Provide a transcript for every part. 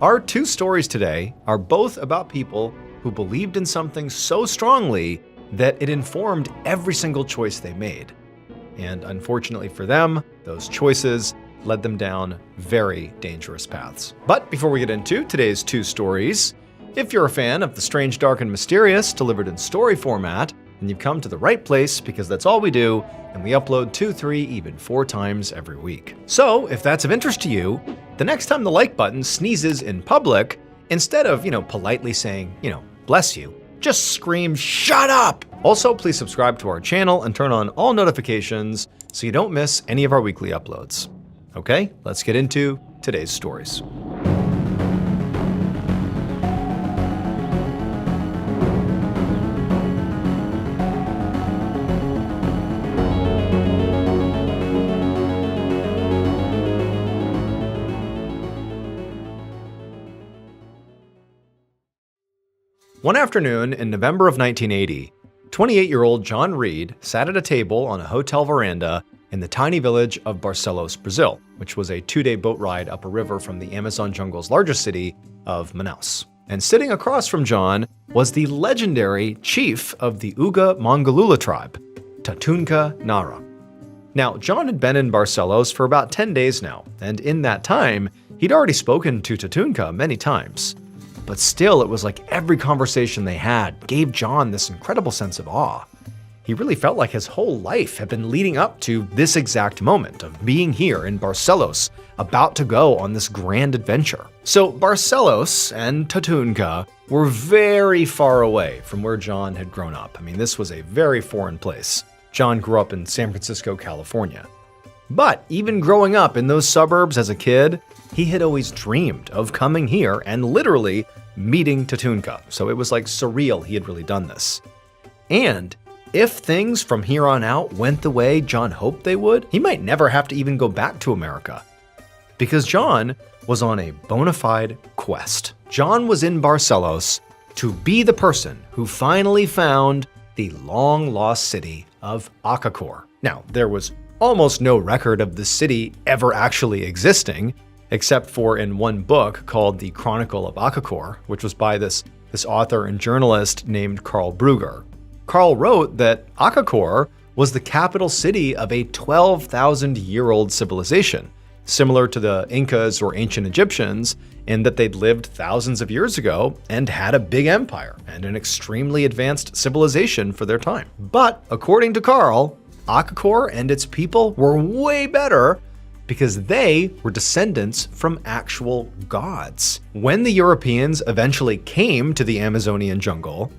Our two stories today are both about people who believed in something so strongly that it informed every single choice they made. And unfortunately for them, those choices led them down very dangerous paths. But before we get into today's two stories, if you're a fan of the strange, dark, and mysterious delivered in story format, then you've come to the right place because that's all we do, and we upload 2, 3, even 4 times every week. So if that's of interest to you, the next time the like button sneezes in public, instead of, politely saying, bless you, just scream, shut up! Also, please subscribe to our channel and turn on all notifications so you don't miss any of our weekly uploads. Okay, let's get into today's stories. One afternoon in November of 1980, 28-year-old John Reed sat at a table on a hotel veranda in the tiny village of Barcelos, Brazil, which was a 2-day boat ride up a river from the Amazon jungle's largest city of Manaus. And sitting across from John was the legendary chief of the Uga Mangalula tribe, Tatunka Nara. Now, John had been in Barcelos for about 10 days now, and in that time, he'd already spoken to Tatunka many times. But still, it was like every conversation they had gave John this incredible sense of awe. He really felt like his whole life had been leading up to this exact moment of being here in Barcelos, about to go on this grand adventure. So Barcelos and Tatunka were very far away from where John had grown up. I mean, this was a very foreign place. John grew up in San Francisco, California. But even growing up in those suburbs as a kid, he had always dreamed of coming here and literally meeting Tatunka. So it was like surreal he had really done this. And if things from here on out went the way John hoped they would, he might never have to even go back to America. Because John was on a bona fide quest. John was in Barcelos to be the person who finally found the long-lost city of Acacor. Now, there was almost no record of the city ever actually existing, except for in one book called The Chronicle of Acacor, which was by this author and journalist named Carl Brugger. Carl wrote that Acacor was the capital city of a 12,000-year-old civilization, similar to the Incas or ancient Egyptians, in that they'd lived thousands of years ago and had a big empire and an extremely advanced civilization for their time. But according to Carl, Acacor and its people were way better because they were descendants from actual gods. When the Europeans eventually came to the Amazonian jungle,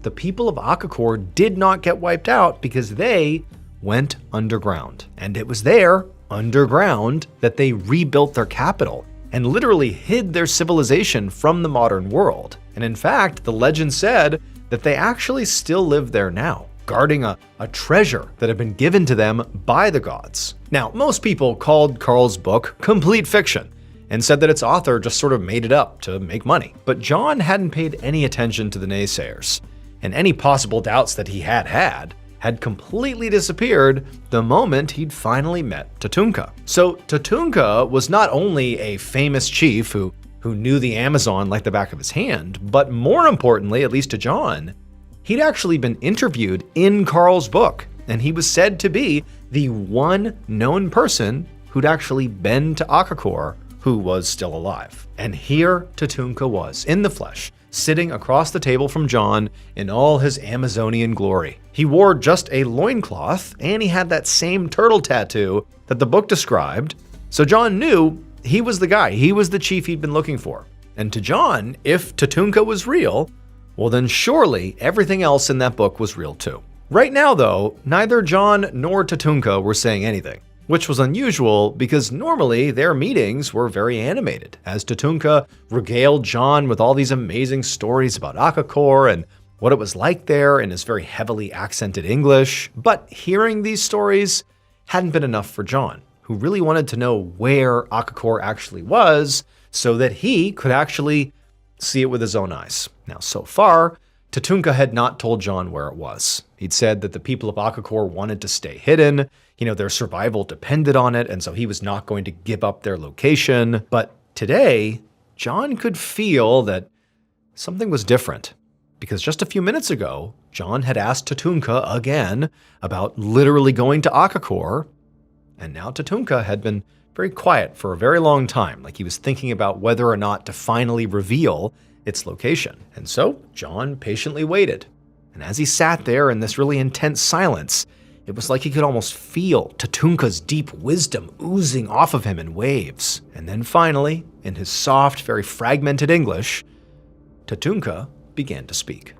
the people of Acacor did not get wiped out because they went underground. And it was there, underground, that they rebuilt their capital and literally hid their civilization from the modern world. And in fact, the legend said that they actually still live there now, guarding a treasure that had been given to them by the gods. Now, most people called Carl's book complete fiction and said that its author just sort of made it up to make money. But John hadn't paid any attention to the naysayers, and any possible doubts that he had completely disappeared the moment he'd finally met Tatunka. So Tatunka was not only a famous chief who knew the Amazon like the back of his hand, but more importantly, at least to John, he'd actually been interviewed in Carl's book, and he was said to be the one known person who'd actually been to Acacor who was still alive. And here Tatunka was, in the flesh, sitting across the table from John in all his Amazonian glory. He wore just a loincloth, and he had that same turtle tattoo that the book described, so John knew he was the guy, he was the chief he'd been looking for. And to John, if Tatunka was real, well then surely everything else in that book was real too. Right now though, neither John nor Tatunka were saying anything, which was unusual because normally their meetings were very animated, as Tatunka regaled John with all these amazing stories about Acacor and what it was like there in his very heavily accented English. But hearing these stories hadn't been enough for John, who really wanted to know where Acacor actually was so that he could actually see it with his own eyes. Now, so far, Tatunka had not told John where it was. He'd said that the people of Acacor wanted to stay hidden, their survival depended on it, and so he was not going to give up their location. But today, John could feel that something was different. Because just a few minutes ago, John had asked Tatunka again about literally going to Akakor, and now Tatunka had been very quiet for a very long time, like he was thinking about whether or not to finally reveal its location. And so John patiently waited. And as he sat there in this really intense silence, it was like he could almost feel Tatunka's deep wisdom oozing off of him in waves. And then finally, in his soft, very fragmented English, Tatunka began to speak.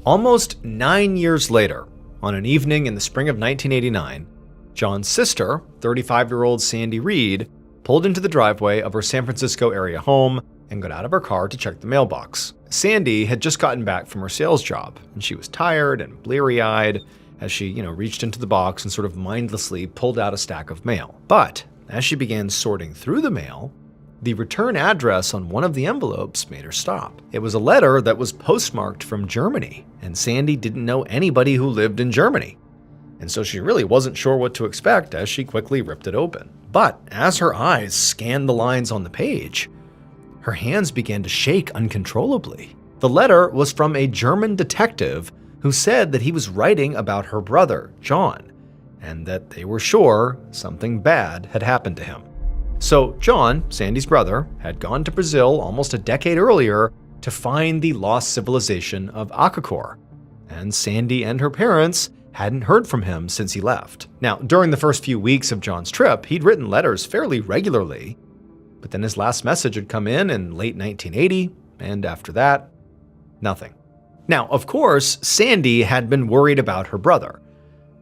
Almost 9 years later, on an evening in the spring of 1989, John's sister, 35-year-old Sandy Reed, pulled into the driveway of her San Francisco area home and got out of her car to check the mailbox. Sandy had just gotten back from her sales job, and she was tired and bleary-eyed as she, reached into the box and sort of mindlessly pulled out a stack of mail. But as she began sorting through the mail, the return address on one of the envelopes made her stop. It was a letter that was postmarked from Germany, and Sandy didn't know anybody who lived in Germany. And so she really wasn't sure what to expect as she quickly ripped it open. But as her eyes scanned the lines on the page, her hands began to shake uncontrollably. The letter was from a German detective who said that he was writing about her brother, John, and that they were sure something bad had happened to him. So John, Sandy's brother, had gone to Brazil almost a decade earlier to find the lost civilization of Akakor, and Sandy and her parents hadn't heard from him since he left. Now, during the first few weeks of John's trip, he'd written letters fairly regularly, but then his last message had come in late 1980, and after that, nothing. Now, of course, Sandy had been worried about her brother,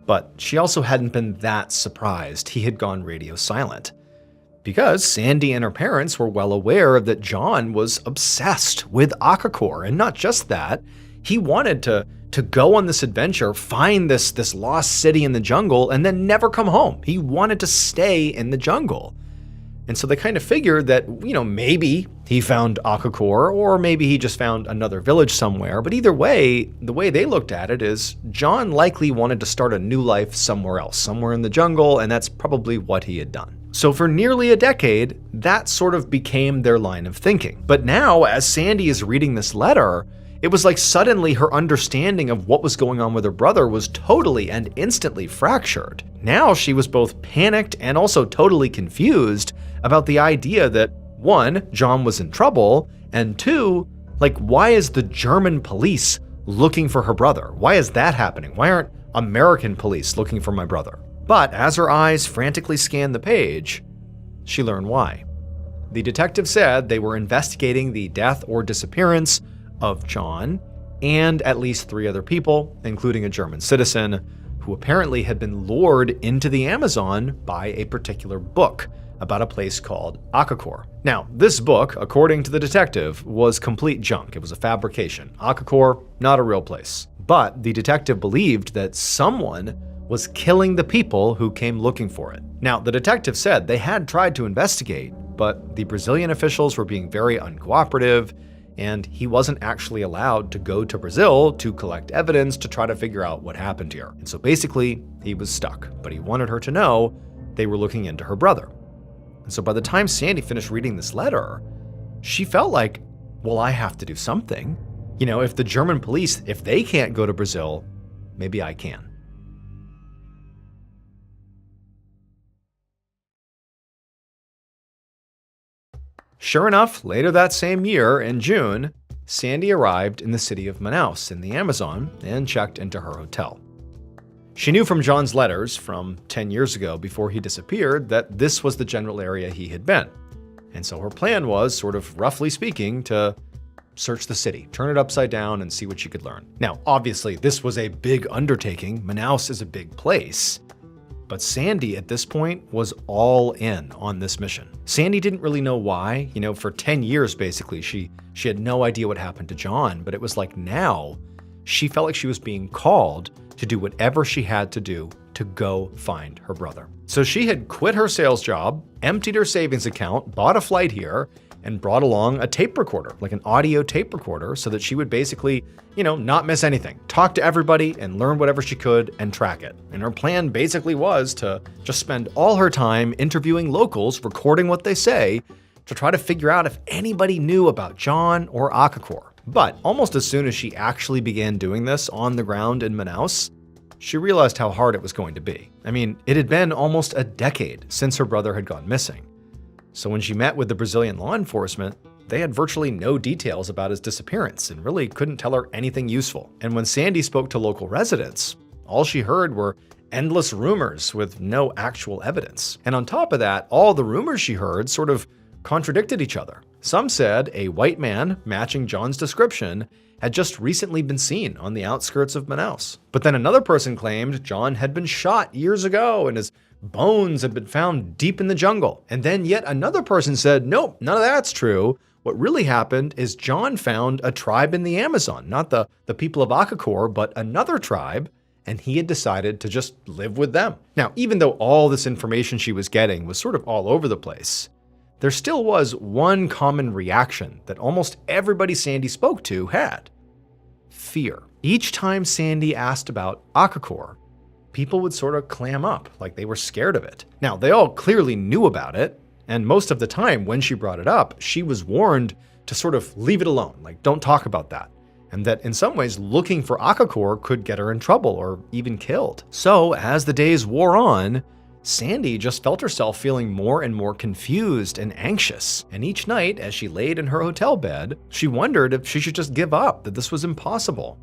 but she also hadn't been that surprised he had gone radio silent, because Sandy and her parents were well aware that John was obsessed with Akakor, and not just that, he wanted to go on this adventure, find this lost city in the jungle, and then never come home. He wanted to stay in the jungle. And so they kind of figured that, maybe he found Akakor, or maybe he just found another village somewhere. But either way, the way they looked at it is John likely wanted to start a new life somewhere else, somewhere in the jungle, and that's probably what he had done. So for nearly a decade, that sort of became their line of thinking. But now, as Sandy is reading this letter, it was like suddenly her understanding of what was going on with her brother was totally and instantly fractured. Now she was both panicked and also totally confused about the idea that, one, John was in trouble, and two, why is the German police looking for her brother? Why is that happening? Why aren't American police looking for my brother? But as her eyes frantically scanned the page, she learned why. The detective said they were investigating the death or disappearance of John and at least 3 other people, including a German citizen, who apparently had been lured into the Amazon by a particular book about a place called Akakor. Now, this book, according to the detective, was complete junk. It was a fabrication. Akakor, not a real place. But the detective believed that someone was killing the people who came looking for it. Now, the detective said they had tried to investigate, but the Brazilian officials were being very uncooperative, and he wasn't actually allowed to go to Brazil to collect evidence to try to figure out what happened here. And so basically, he was stuck, but he wanted her to know they were looking into her brother. And so by the time Sandy finished reading this letter, she felt like, well, I have to do something. If the German police, if they can't go to Brazil, maybe I can. Sure enough, later that same year, in June, Sandy arrived in the city of Manaus in the Amazon and checked into her hotel. She knew from John's letters from 10 years ago before he disappeared that this was the general area he had been. And so her plan was, sort of roughly speaking, to search the city, turn it upside down, and see what she could learn. Now, obviously, this was a big undertaking. Manaus is a big place. But Sandy, at this point, was all in on this mission. Sandy didn't really know why. For 10 years, basically, she had no idea what happened to John, but it was like now, she felt like she was being called to do whatever she had to do to go find her brother. So she had quit her sales job, emptied her savings account, bought a flight here, and brought along a tape recorder, like an audio tape recorder, so that she would basically, not miss anything, talk to everybody and learn whatever she could and track it. And her plan basically was to just spend all her time interviewing locals, recording what they say, to try to figure out if anybody knew about John or Akakor. But almost as soon as she actually began doing this on the ground in Manaus, she realized how hard it was going to be. I mean, it had been almost a decade since her brother had gone missing. So when she met with the Brazilian law enforcement, they had virtually no details about his disappearance and really couldn't tell her anything useful. And when Sandy spoke to local residents, all she heard were endless rumors with no actual evidence. And on top of that, all the rumors she heard sort of contradicted each other. Some said a white man matching John's description had just recently been seen on the outskirts of Manaus. But then another person claimed John had been shot years ago and his bones had been found deep in the jungle. And then yet another person said, nope, none of that's true. What really happened is John found a tribe in the Amazon, not the people of Akakor, but another tribe, and he had decided to just live with them. Now, even though all this information she was getting was sort of all over the place, there still was one common reaction that almost everybody Sandy spoke to had: fear. Each time Sandy asked about Akakor, people would sort of clam up, like they were scared of it. Now, they all clearly knew about it, and most of the time when she brought it up, she was warned to sort of leave it alone, like don't talk about that. And that in some ways, looking for Akakor could get her in trouble or even killed. So as the days wore on, Sandy just felt herself feeling more and more confused and anxious. And each night, as she laid in her hotel bed, she wondered if she should just give up, that this was impossible.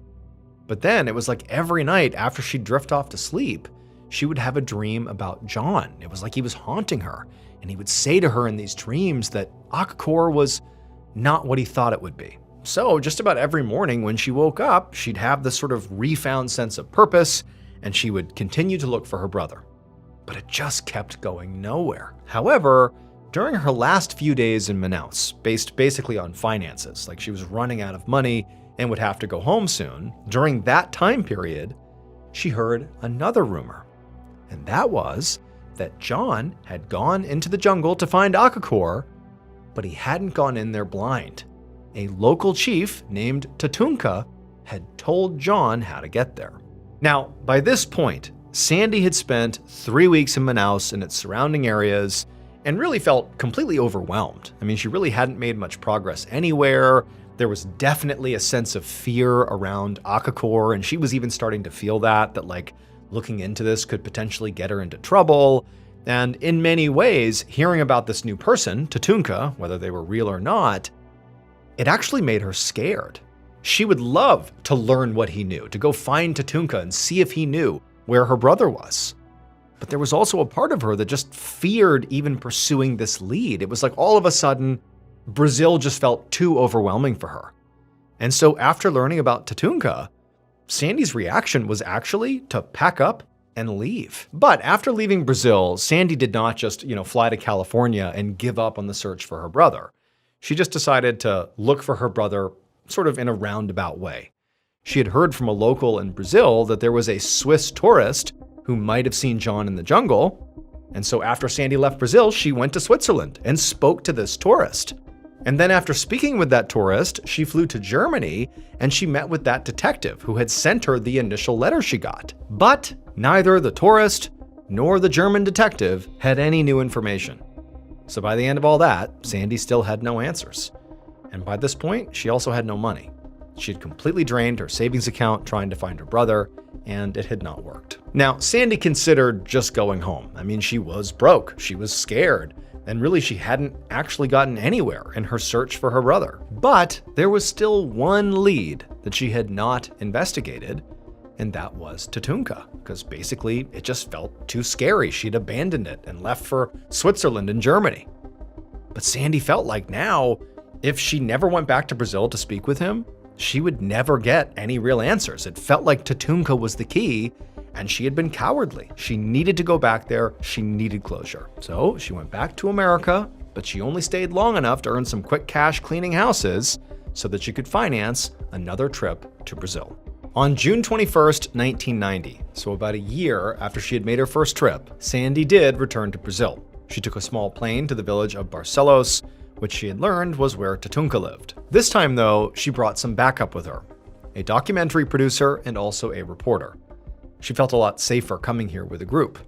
But then it was like every night after she'd drift off to sleep, she would have a dream about John. It was like he was haunting her, and he would say to her in these dreams that Akakor was not what he thought it would be. So just about every morning when she woke up, she'd have this sort of refound sense of purpose, and she would continue to look for her brother. But it just kept going nowhere. However, during her last few days in Manaus, based basically on finances, like she was running out of money and would have to go home soon, during that time period, she heard another rumor. And that was that John had gone into the jungle to find Akakor, but he hadn't gone in there blind. A local chief named Tatunka had told John how to get there. Now, by this point, Sandy had spent 3 weeks in Manaus and its surrounding areas and really felt completely overwhelmed. I mean, she really hadn't made much progress anywhere. There was definitely a sense of fear around Akakor, and she was even starting to feel that like looking into this could potentially get her into trouble. And in many ways, hearing about this new person, Tatunka, whether they were real or not, it actually made her scared. She would love to learn what he knew, to go find Tatunka and see if he knew where her brother was. But there was also a part of her that just feared even pursuing this lead. It was like all of a sudden, Brazil just felt too overwhelming for her. And so after learning about Tatunka, Sandy's reaction was actually to pack up and leave. But after leaving Brazil, Sandy did not just, fly to California and give up on the search for her brother. She just decided to look for her brother sort of in a roundabout way. She had heard from a local in Brazil that there was a Swiss tourist who might have seen John in the jungle. And so after Sandy left Brazil, she went to Switzerland and spoke to this tourist. And then after speaking with that tourist, she flew to Germany and she met with that detective who had sent her the initial letter she got. But neither the tourist nor the German detective had any new information. So by the end of all that, Sandy still had no answers. And by this point, she also had no money. She had completely drained her savings account trying to find her brother, and it had not worked. Now, Sandy considered just going home. I mean, she was broke, she was scared, and really she hadn't actually gotten anywhere in her search for her brother. But there was still one lead that she had not investigated, and that was Tatunka, because basically it just felt too scary. She'd abandoned it and left for Switzerland and Germany. But Sandy felt like now, if she never went back to Brazil to speak with him, she would never get any real answers. It felt like Tatunka was the key, and she had been cowardly. She needed to go back there. She needed closure. So she went back to America, but she only stayed long enough to earn some quick cash cleaning houses so that she could finance another trip to Brazil. On June 21st, 1990, so about a year after she had made her first trip, Sandy did return to Brazil. She took a small plane to the village of Barcelos, which she had learned was where Tatunka lived. This time, though, she brought some backup with her, a documentary producer and also a reporter. She felt a lot safer coming here with a group.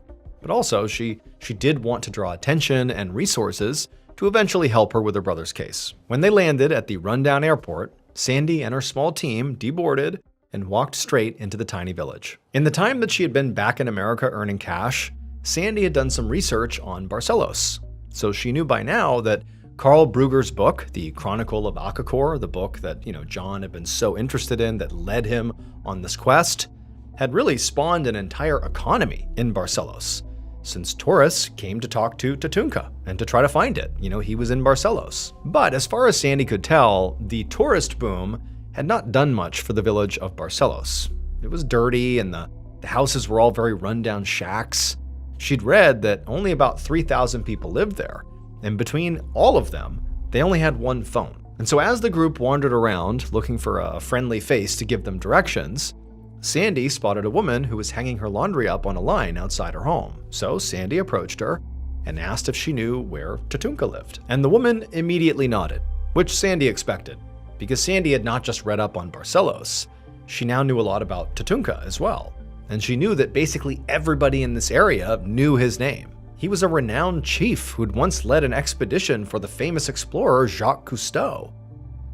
But also, she did want to draw attention and resources to eventually help her with her brother's case. When they landed at the rundown airport, Sandy and her small team deboarded and walked straight into the tiny village. In the time that she had been back in America earning cash, Sandy had done some research on Barcelos. So she knew by now that Karl Brugger's book, The Chronicle of Akakor, the book that, John had been so interested in that led him on this quest, had really spawned an entire economy in Barcelos, since tourists came to talk to Tatunka and to try to find it. He was in Barcelos. But as far as Sandy could tell, the tourist boom had not done much for the village of Barcelos. It was dirty and the houses were all very rundown shacks. She'd read that only about 3,000 people lived there, and between all of them, they only had one phone. And so as the group wandered around looking for a friendly face to give them directions, Sandy spotted a woman who was hanging her laundry up on a line outside her home. So Sandy approached her and asked if she knew where Tatunka lived. And the woman immediately nodded, which Sandy expected, because Sandy had not just read up on Barcelos, she now knew a lot about Tatunka as well. And she knew that basically everybody in this area knew his name. He was a renowned chief who'd once led an expedition for the famous explorer Jacques Cousteau.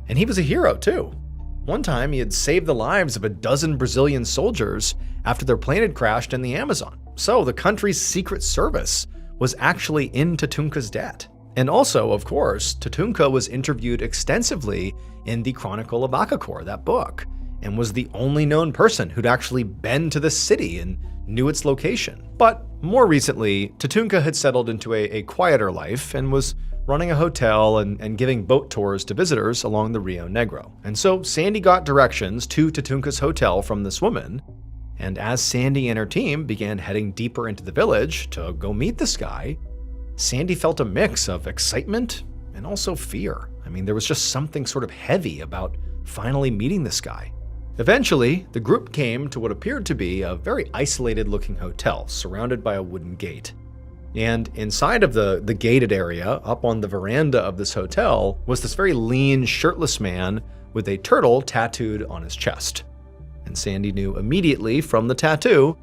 And he was a hero too. One time he had saved the lives of a dozen Brazilian soldiers after their plane had crashed in the Amazon. So the country's secret service was actually in Tatunka's debt. And also, of course, Tatunka was interviewed extensively in The Chronicle of Akakor, that book, and was the only known person who'd actually been to the city and knew its location. But more recently, Tatunka had settled into a quieter life and was running a hotel and giving boat tours to visitors along the Rio Negro. And so Sandy got directions to Tatunka's hotel from this woman, and as Sandy and her team began heading deeper into the village to go meet this guy, Sandy felt a mix of excitement and also fear. I mean, there was just something sort of heavy about finally meeting this guy. Eventually, the group came to what appeared to be a very isolated-looking hotel surrounded by a wooden gate. And inside of the gated area, up on the veranda of this hotel, was this very lean, shirtless man with a turtle tattooed on his chest. And Sandy knew immediately from the tattoo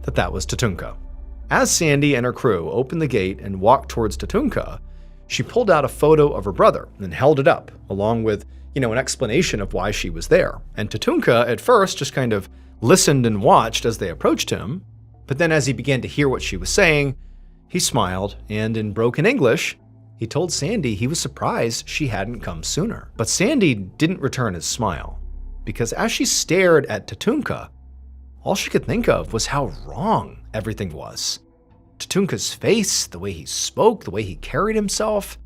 that that was Tatunka. As Sandy and her crew opened the gate and walked towards Tatunka, she pulled out a photo of her brother and held it up, along with an explanation of why she was there. And Tatunka at first just kind of listened and watched as they approached him, but then as he began to hear what she was saying, he smiled, and in broken English, he told Sandy he was surprised she hadn't come sooner. But Sandy didn't return his smile, because as she stared at Tatunka, all she could think of was how wrong everything was. Tatunka's face, the way he spoke, the way he carried himself,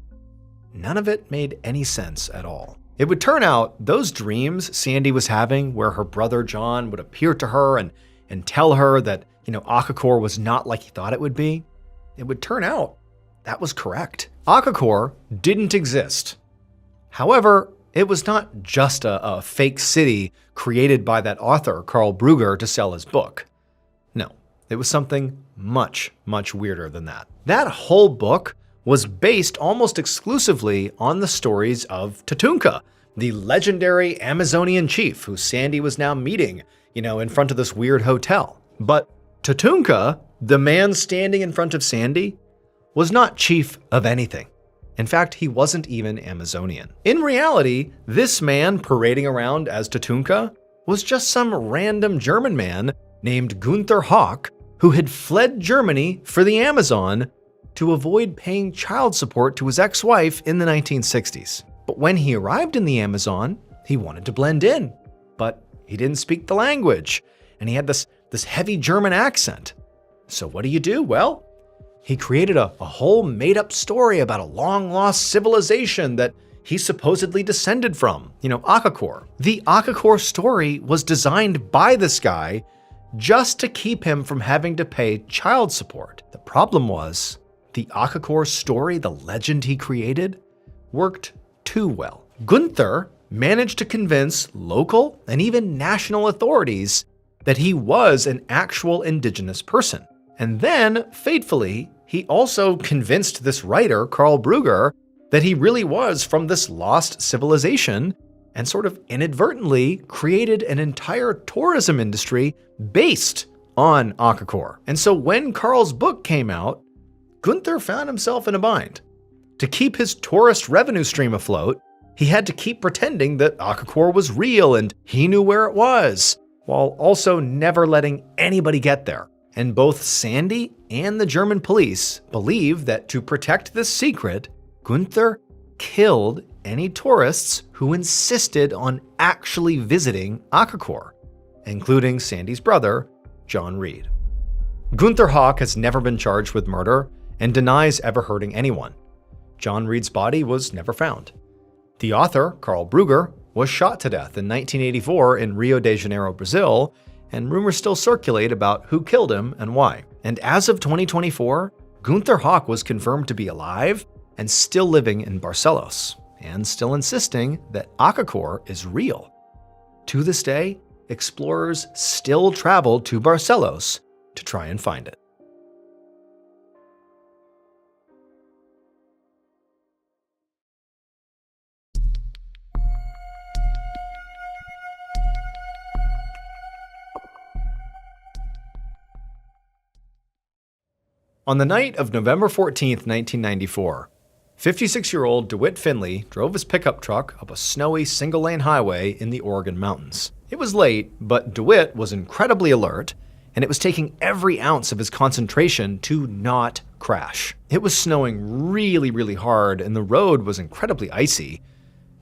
none of it made any sense at all. It would turn out those dreams Sandy was having where her brother John would appear to her and tell her that, Akakor was not like he thought it would be, it would turn out that was correct. Akakor didn't exist. However, it was not just a fake city created by that author, Karl Brugger, to sell his book. No, it was something much, much weirder than that. That whole book was based almost exclusively on the stories of Tatunka, the legendary Amazonian chief who Sandy was now meeting, in front of this weird hotel. But Tatunka, the man standing in front of Sandy, was not chief of anything. In fact, he wasn't even Amazonian. In reality, this man parading around as Tatunka was just some random German man named Gunther Hawk who had fled Germany for the Amazon to avoid paying child support to his ex-wife in the 1960s. But when he arrived in the Amazon, he wanted to blend in, but he didn't speak the language, and he had this heavy German accent. So what do? Well, he created a whole made-up story about a long-lost civilization that he supposedly descended from, Akakor. The Akakor story was designed by this guy just to keep him from having to pay child support. The problem was, the Akakor story, the legend he created, worked too well. Gunther managed to convince local and even national authorities that he was an actual indigenous person. And then, fatefully, he also convinced this writer, Karl Brugger, that he really was from this lost civilization and sort of inadvertently created an entire tourism industry based on Akakor. And so when Karl's book came out, Gunther found himself in a bind. To keep his tourist revenue stream afloat, he had to keep pretending that Akakor was real and he knew where it was, while also never letting anybody get there. And both Sandy and the German police believe that to protect this secret, Gunther killed any tourists who insisted on actually visiting Akakor, including Sandy's brother, John Reed. Gunther Hawk has never been charged with murder and denies ever hurting anyone. John Reed's body was never found. The author, Karl Brugger, was shot to death in 1984 in Rio de Janeiro, Brazil, and rumors still circulate about who killed him and why. And as of 2024, Gunther Hawk was confirmed to be alive and still living in Barcelos, and still insisting that Akakor is real. To this day, explorers still travel to Barcelos to try and find it. On the night of November 14, 1994, 56-year-old DeWitt Finley drove his pickup truck up a snowy single-lane highway in the Oregon mountains. It was late, but DeWitt was incredibly alert, and it was taking every ounce of his concentration to not crash. It was snowing really, really hard, and the road was incredibly icy.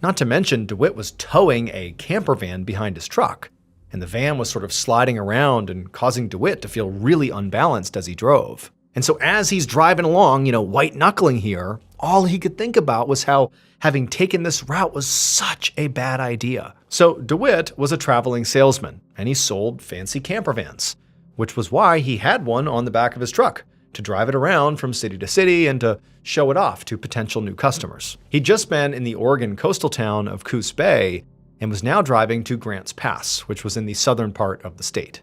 Not to mention, DeWitt was towing a camper van behind his truck, and the van was sort of sliding around and causing DeWitt to feel really unbalanced as he drove. And so as he's driving along, white-knuckling here, all he could think about was how having taken this route was such a bad idea. So DeWitt was a traveling salesman, and he sold fancy camper vans, which was why he had one on the back of his truck, to drive it around from city to city and to show it off to potential new customers. He'd just been in the Oregon coastal town of Coos Bay and was now driving to Grants Pass, which was in the southern part of the state.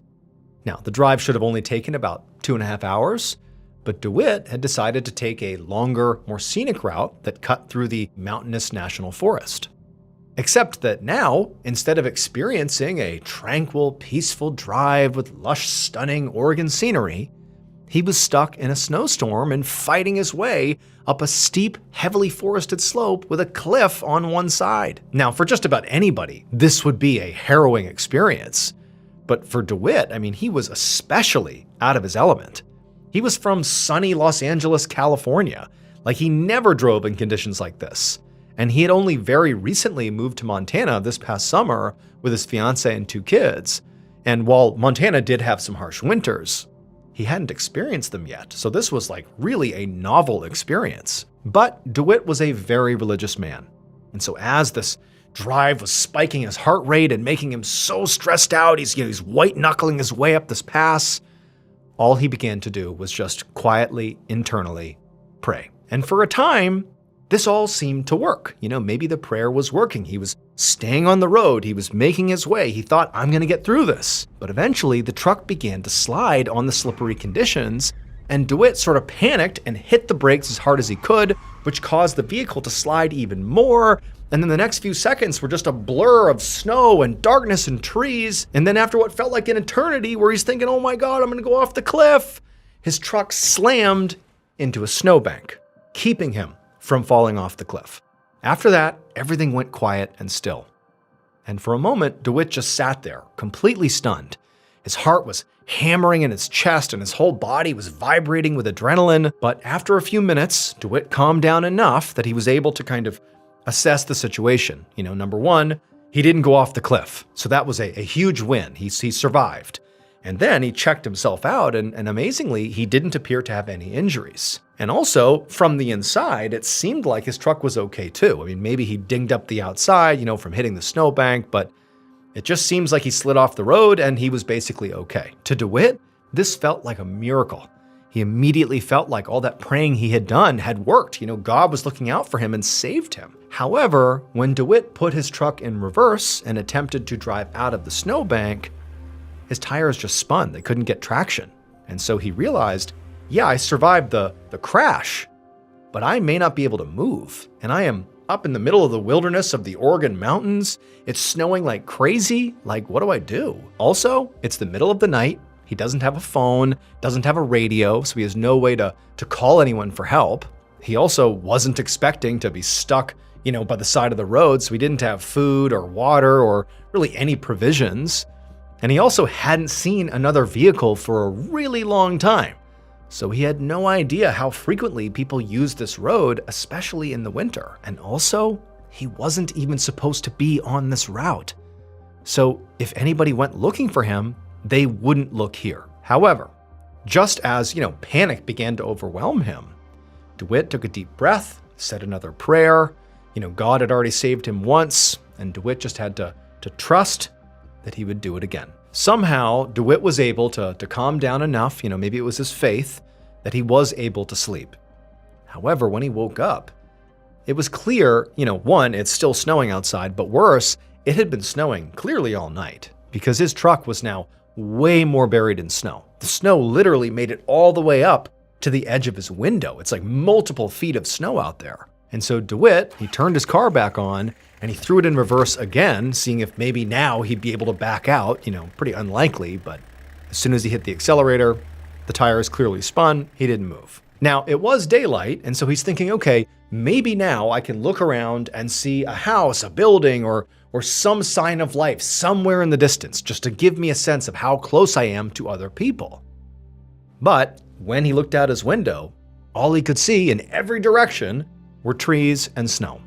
Now, the drive should have only taken about 2.5 hours, but DeWitt had decided to take a longer, more scenic route that cut through the mountainous national forest. Except that now, instead of experiencing a tranquil, peaceful drive with lush, stunning Oregon scenery, he was stuck in a snowstorm and fighting his way up a steep, heavily forested slope with a cliff on one side. Now, for just about anybody, this would be a harrowing experience. But for DeWitt, he was especially out of his element. He was from sunny Los Angeles, California. He never drove in conditions like this. And he had only very recently moved to Montana this past summer with his fiancée and 2 kids. And while Montana did have some harsh winters, he hadn't experienced them yet. So this was really a novel experience. But DeWitt was a very religious man. And so as this drive was spiking his heart rate and making him so stressed out, he's white-knuckling his way up this pass, all he began to do was just quietly, internally pray. And for a time, this all seemed to work. Maybe the prayer was working. He was staying on the road. He was making his way. He thought, I'm going to get through this. But eventually, the truck began to slide on the slippery conditions, and DeWitt sort of panicked and hit the brakes as hard as he could, which caused the vehicle to slide even more. And then the next few seconds were just a blur of snow and darkness and trees. And then after what felt like an eternity where he's thinking, oh my God, I'm gonna go off the cliff, his truck slammed into a snowbank, keeping him from falling off the cliff. After that, everything went quiet and still. And for a moment, DeWitt just sat there, completely stunned. His heart was hammering in his chest and his whole body was vibrating with adrenaline. But after a few minutes, DeWitt calmed down enough that he was able to kind of assess the situation. Number one, he didn't go off the cliff. So that was a huge win. He survived. And then he checked himself out, and amazingly, he didn't appear to have any injuries. And also, from the inside, it seemed like his truck was okay too. Maybe he dinged up the outside, from hitting the snowbank, but it just seems like he slid off the road and he was basically okay. To DeWitt, this felt like a miracle. He immediately felt like all that praying he had done had worked. God was looking out for him and saved him. However, when DeWitt put his truck in reverse and attempted to drive out of the snowbank, his tires just spun. They couldn't get traction. And so he realized, yeah, I survived the crash, but I may not be able to move. And I am up in the middle of the wilderness of the Oregon mountains. It's snowing like crazy. What do I do? Also, it's the middle of the night. He doesn't have a phone, doesn't have a radio, so he has no way to call anyone for help. He also wasn't expecting to be stuck, by the side of the road, so he didn't have food or water or really any provisions. And he also hadn't seen another vehicle for a really long time. So he had no idea how frequently people use this road, especially in the winter. And also, he wasn't even supposed to be on this route. So if anybody went looking for him, they wouldn't look here. However, just as, panic began to overwhelm him, DeWitt took a deep breath, said another prayer. God had already saved him once, and DeWitt just had to trust that he would do it again. Somehow, DeWitt was able to calm down enough, maybe it was his faith, that he was able to sleep. However, when he woke up, it was clear, one, it's still snowing outside, but worse, it had been snowing clearly all night because his truck was now way more buried in snow. The snow literally made it all the way up to the edge of his window. It's like multiple feet of snow out there. And so DeWitt, he turned his car back on and he threw it in reverse again, seeing if maybe now he'd be able to back out, pretty unlikely, but as soon as he hit the accelerator, the tires clearly spun, he didn't move. Now, it was daylight, and so he's thinking, okay, maybe now I can look around and see a house, a building, or some sign of life somewhere in the distance, just to give me a sense of how close I am to other people. But when he looked out his window, all he could see in every direction were trees and snow.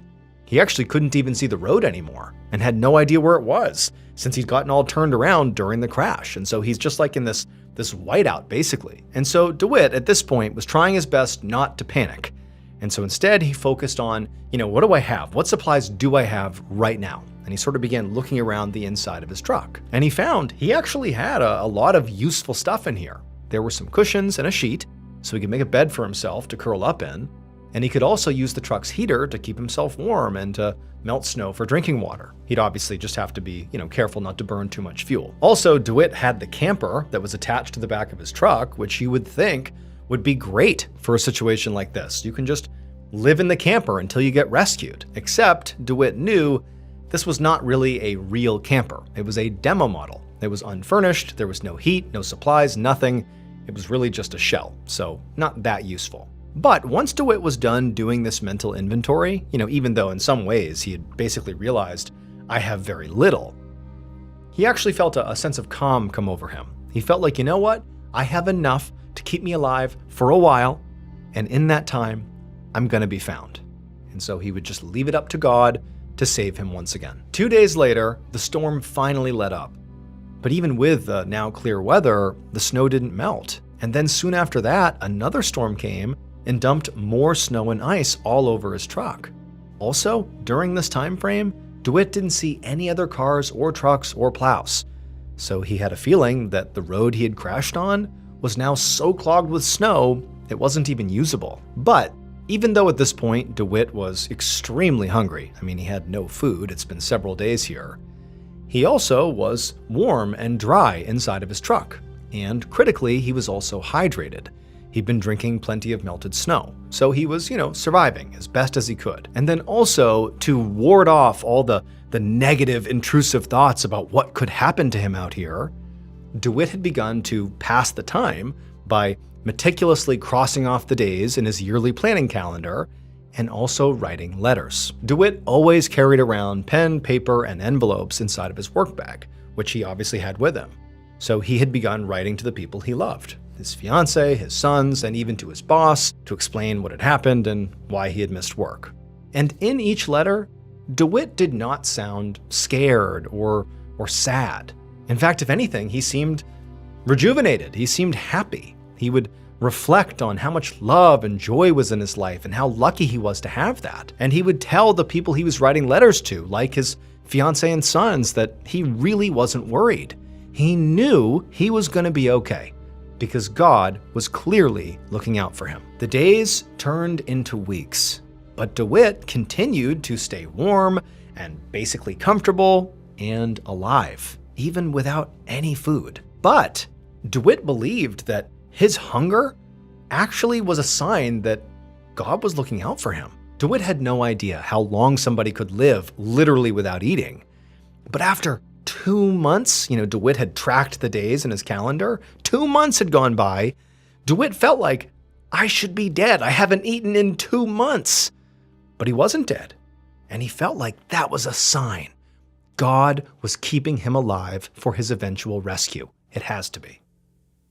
He actually couldn't even see the road anymore and had no idea where it was since he'd gotten all turned around during the crash. And so he's just like in this whiteout basically. And so DeWitt at this point was trying his best not to panic. And so instead he focused on, what do I have? What supplies do I have right now? And he sort of began looking around the inside of his truck. And he found he actually had a lot of useful stuff in here. There were some cushions and a sheet, so he could make a bed for himself to curl up in. And he could also use the truck's heater to keep himself warm and to melt snow for drinking water. He'd obviously just have to be, careful not to burn too much fuel. Also, DeWitt had the camper that was attached to the back of his truck, which you would think would be great for a situation like this. You can just live in the camper until you get rescued. Except DeWitt knew this was not really a real camper. It was a demo model. It was unfurnished, there was no heat, no supplies, nothing. It was really just a shell, so not that useful. But once DeWitt was done doing this mental inventory, even though in some ways he had basically realized, I have very little, he actually felt a sense of calm come over him. He felt like, what? I have enough to keep me alive for a while, and in that time, I'm gonna be found. And so he would just leave it up to God to save him once again. 2 days later, the storm finally let up. But even with the now clear weather, the snow didn't melt. And then soon after that, another storm came and dumped more snow and ice all over his truck. Also, during this time frame, DeWitt didn't see any other cars or trucks or plows. So he had a feeling that the road he had crashed on was now so clogged with snow, it wasn't even usable. But even though at this point DeWitt was extremely hungry, he had no food, it's been several days here, he also was warm and dry inside of his truck. And critically, he was also hydrated. He'd been drinking plenty of melted snow, so he was, surviving as best as he could. And then also, to ward off all the negative, intrusive thoughts about what could happen to him out here, DeWitt had begun to pass the time by meticulously crossing off the days in his yearly planning calendar and also writing letters. DeWitt always carried around pen, paper, and envelopes inside of his work bag, which he obviously had with him. So he had begun writing to the people he loved. His fiancée, his sons, and even to his boss to explain what had happened and why he had missed work. And in each letter, DeWitt did not sound scared or sad. In fact, if anything, he seemed rejuvenated. He seemed happy. He would reflect on how much love and joy was in his life and how lucky he was to have that. And he would tell the people he was writing letters to, like his fiancée and sons, that he really wasn't worried. He knew he was going to be okay, because God was clearly looking out for him. The days turned into weeks, but DeWitt continued to stay warm and basically comfortable and alive, even without any food. But DeWitt believed that his hunger actually was a sign that God was looking out for him. DeWitt had no idea how long somebody could live literally without eating. But after 2 months, DeWitt had tracked the days in his calendar. 2 months had gone by. DeWitt felt like I should be dead. I haven't eaten in 2 months. But he wasn't dead. And he felt like that was a sign. God was keeping him alive for his eventual rescue. It has to be.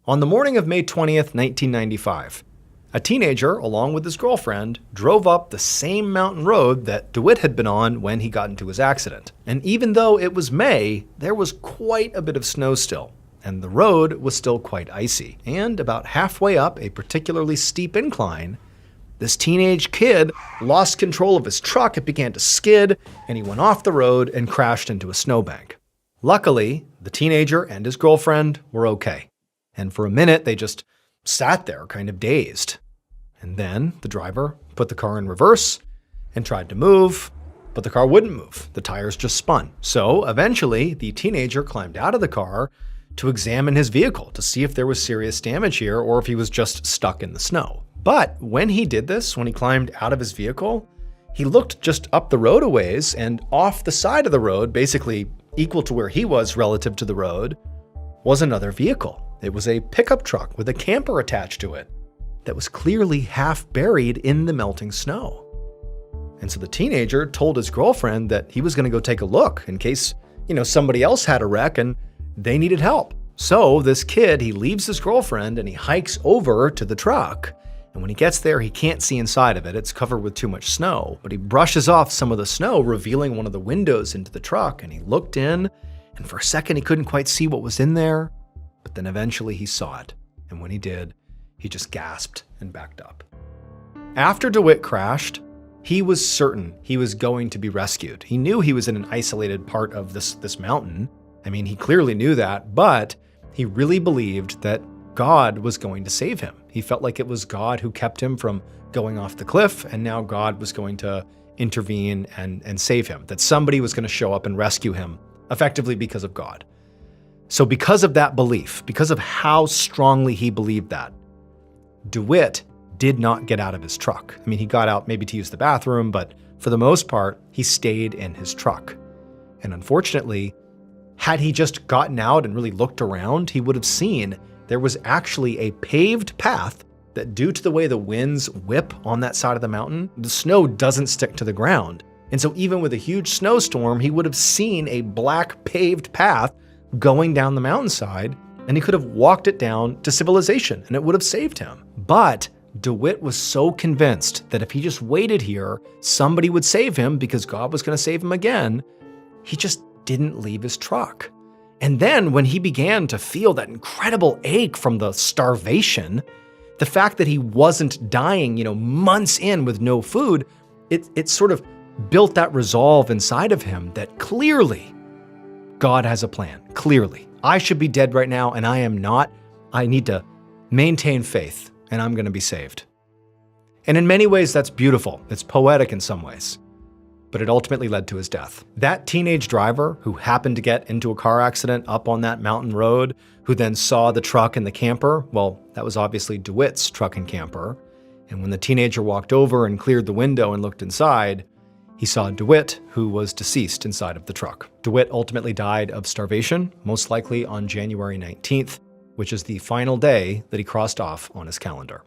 On the morning of May 20th, 1995, a teenager, along with his girlfriend, drove up the same mountain road that DeWitt had been on when he got into his accident. And even though it was May, there was quite a bit of snow still, and the road was still quite icy. And about halfway up a particularly steep incline, this teenage kid lost control of his truck. It began to skid, and he went off the road and crashed into a snowbank. Luckily, the teenager and his girlfriend were okay. And for a minute, they just sat there kind of dazed. And then the driver put the car in reverse and tried to move, but the car wouldn't move. The tires just spun. So eventually, the teenager climbed out of the car to examine his vehicle to see if there was serious damage here or if he was just stuck in the snow. But when he did this, when he climbed out of his vehicle, he looked just up the road a ways, and off the side of the road, basically equal to where he was relative to the road, was another vehicle. It was a pickup truck with a camper attached to it that was clearly half buried in the melting snow. And so the teenager told his girlfriend that he was going to go take a look in case, somebody else had a wreck and they needed help. So this kid, he leaves his girlfriend and he hikes over to the truck. And when he gets there, he can't see inside of it. It's covered with too much snow. But he brushes off some of the snow, revealing one of the windows into the truck. And he looked in, and for a second, he couldn't quite see what was in there. But then eventually he saw it. And when he did, he just gasped and backed up. After DeWitt crashed, he was certain he was going to be rescued. He knew he was in an isolated part of this mountain. I mean, he clearly knew that, but he really believed that God was going to save him. He felt like it was God who kept him from going off the cliff, and now God was going to intervene and save him, that somebody was going to show up and rescue him, effectively because of God. So because of that belief, because of how strongly he believed that, DeWitt did not get out of his truck. I mean, he got out maybe to use the bathroom, but for the most part, he stayed in his truck. And unfortunately, had he just gotten out and really looked around, he would have seen there was actually a paved path that, due to the way the winds whip on that side of the mountain, the snow doesn't stick to the ground. And so even with a huge snowstorm, he would have seen a black paved path going down the mountainside, and he could have walked it down to civilization, and it would have saved him. But DeWitt was so convinced that if he just waited here, somebody would save him because God was going to save him again, he just didn't leave his truck. And then when he began to feel that incredible ache from the starvation, the fact that he wasn't dying, months in with no food, it sort of built that resolve inside of him that clearly God has a plan. Clearly. I should be dead right now, and I am not. I need to maintain faith, and I'm going to be saved. And in many ways, that's beautiful. It's poetic in some ways. But it ultimately led to his death. That teenage driver who happened to get into a car accident up on that mountain road, who then saw the truck and the camper, well, that was obviously DeWitt's truck and camper. And when the teenager walked over and cleared the window and looked inside, he saw DeWitt, who was deceased inside of the truck. DeWitt ultimately died of starvation, most likely on January 19th, which is the final day that he crossed off on his calendar.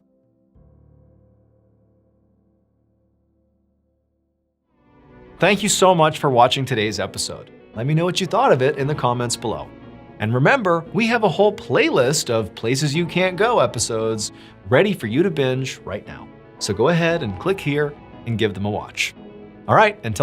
Thank you so much for watching today's episode. Let me know what you thought of it in the comments below. And remember, we have a whole playlist of Places You Can't Go episodes ready for you to binge right now. So go ahead and click here and give them a watch. All right, until